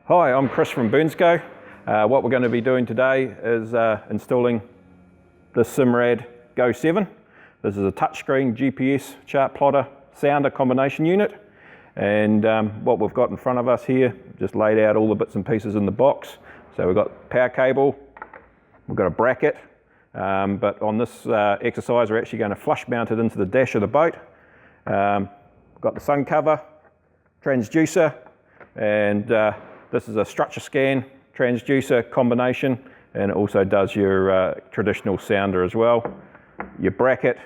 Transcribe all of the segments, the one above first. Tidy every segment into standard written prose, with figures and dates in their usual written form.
Hi, I'm Chris from Burnsco. What we're going to be doing today is installing the Simrad Go 7. This is a touchscreen GPS Chartplotter sounder combination unit, and what we've got in front of us here, just laid out all the bits and pieces in the box. So we've got power cable, we've got a bracket, but on this exercise we're actually going to flush mount it into the dash of the boat. Got the sun cover, transducer, and this is a structure scan transducer combination, and it also does your traditional sounder as well, your bracket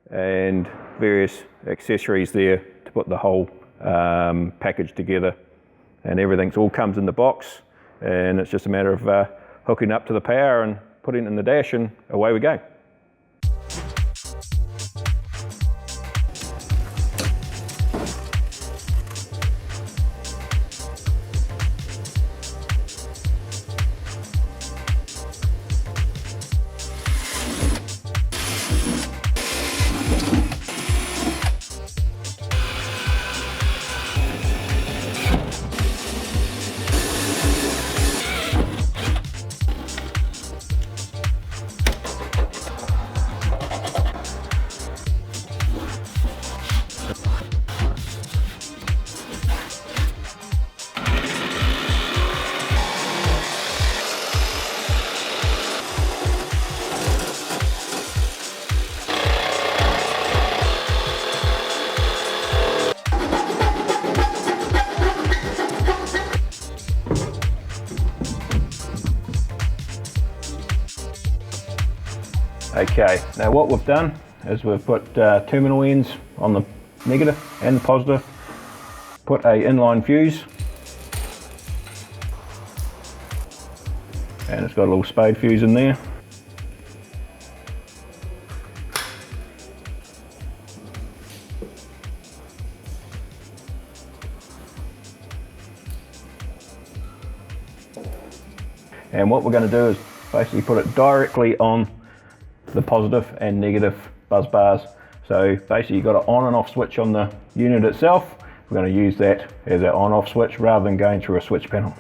and various accessories there to put the whole package together. And everything's all comes in the box, and it's just a matter of hooking up to the power and putting it in the dash, and away we go. Okay, now what we've done is we've put terminal ends on the negative and the positive, put a inline fuse, and it's got a little spade fuse in there. And what we're going to do is basically put it directly on the positive and negative buzz bars. So basically you've got an on and off switch on the unit itself. We're going to use that as our on off switch rather than going through a switch panel.